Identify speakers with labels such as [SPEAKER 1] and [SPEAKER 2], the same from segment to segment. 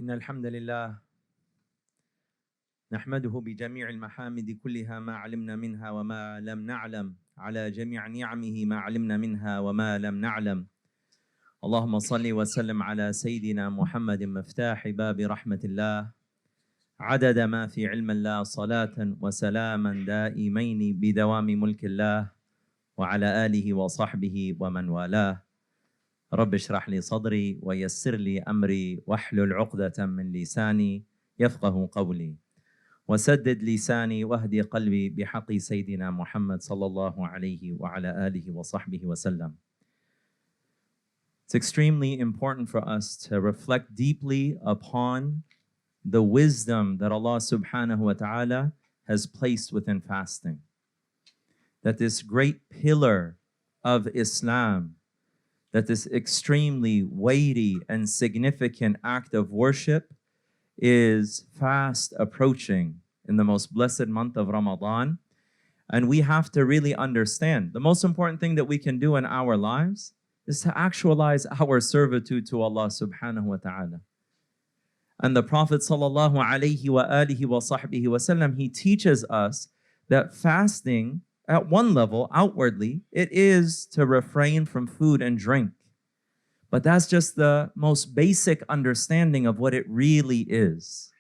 [SPEAKER 1] إن الحمد لله نحمده بجميع المحامد كلها ما علمنا منها وما لم نعلم على جميع نعمه ما علمنا منها وما لم نعلم. اللهم صل وسلم على سيدنا محمد مفتاح باب رحمة الله عدد ما في علم الله صلاة وسلاما دائمين بدوام ملك الله وعلى آله وصحبه ومن والاه. رب اشرح لي صدري ويسر لي أمري واحلل عقدة من لساني يفقه قولي وسدد لساني واهدي قلبي بحق سيدنا محمد صلى الله عليه وعلى آله وصحبه وسلم. It's extremely important for us to reflect deeply upon the wisdom that Allah subhanahu wa ta'ala has placed within fasting. That this great pillar of Islam, that this extremely weighty and significant act of worship is fast approaching in the most blessed month of Ramadan. And we have to really understand the most important thing that we can do in our lives is to actualize our servitude to Allah subhanahu wa ta'ala. And the Prophet sallallahu alayhi wa alihi wa sahbihi wa sallam, he teaches us that fasting, at one level, outwardly, it is to refrain from food and drink. But that's just the most basic understanding of what it really is.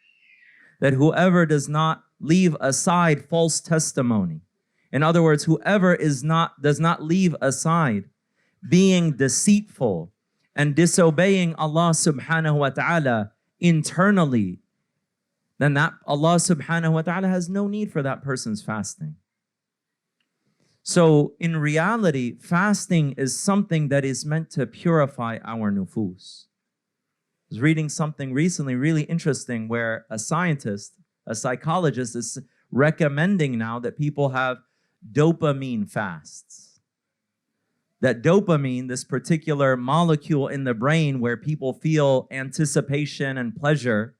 [SPEAKER 1] That whoever does not leave aside false testimony, in other words, whoever does not leave aside being deceitful and disobeying Allah subhanahu wa ta'ala internally, then that Allah subhanahu wa ta'ala has no need for that person's fasting. So in reality, fasting is something that is meant to purify our nufus. I was reading something recently really interesting where a scientist, a psychologist is recommending now that people have dopamine fasts. That dopamine, this particular molecule in the brain where people feel anticipation and pleasure,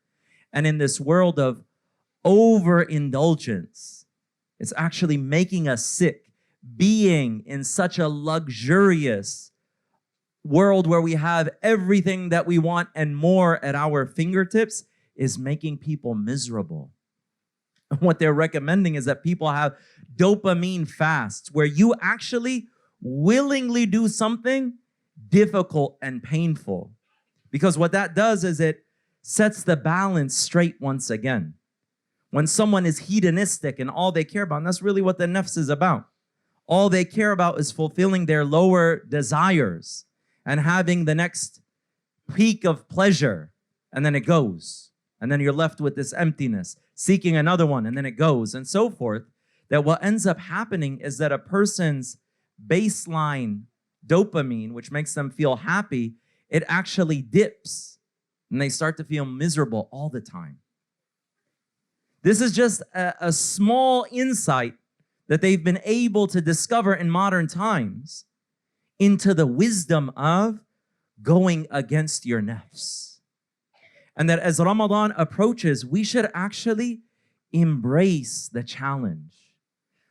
[SPEAKER 1] and in this world of overindulgence, it's actually making us sick. Being in such a luxurious world where we have everything that we want and more at our fingertips is making people miserable. And what they're recommending is that people have dopamine fasts where you actually willingly do something difficult and painful. Because what that does is it sets the balance straight once again. When someone is hedonistic and all they care about, and that's really what the nafs is about. All they care about is fulfilling their lower desires and having the next peak of pleasure, and then it goes. And then you're left with this emptiness, seeking another one, and then it goes, and so forth. That what ends up happening is that a person's baseline dopamine, which makes them feel happy, it actually dips, and they start to feel miserable all the time. This is just a small insight that they've been able to discover in modern times into the wisdom of going against your nafs. And that as Ramadan approaches, we should actually embrace the challenge.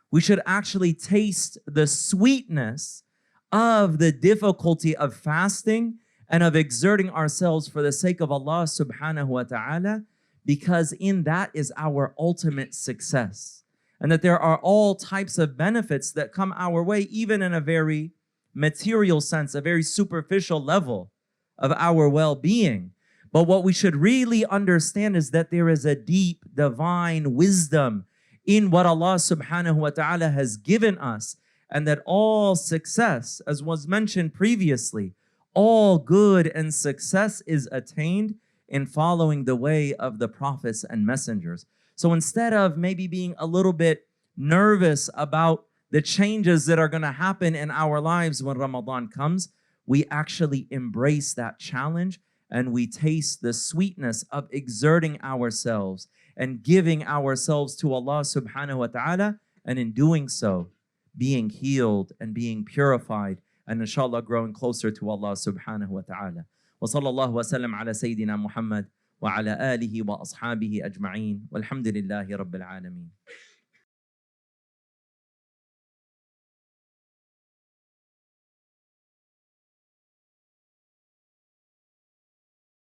[SPEAKER 1] We should actually taste the sweetness of the difficulty of fasting and of exerting ourselves for the sake of Allah subhanahu wa ta'ala, because in that is our ultimate success. And that there are all types of benefits that come our way, even in a very material sense, a very superficial level of our well-being. But what we should really understand is that there is a deep divine wisdom in what Allah subhanahu wa ta'ala has given us, and that all success, as was mentioned previously, all good and success is attained in following the way of the prophets and messengers. So instead of maybe being a little bit nervous about the changes that are going to happen in our lives when Ramadan comes, we actually embrace that challenge and we taste the sweetness of exerting ourselves and giving ourselves to Allah subhanahu wa ta'ala, and in doing so, being healed and being purified, and inshallah growing closer to Allah subhanahu wa ta'ala. Wa sallallahu wa sallam ala Sayyidina Muhammad وعلى آله وأصحابه أجمعين والحمد لله رب العالمين.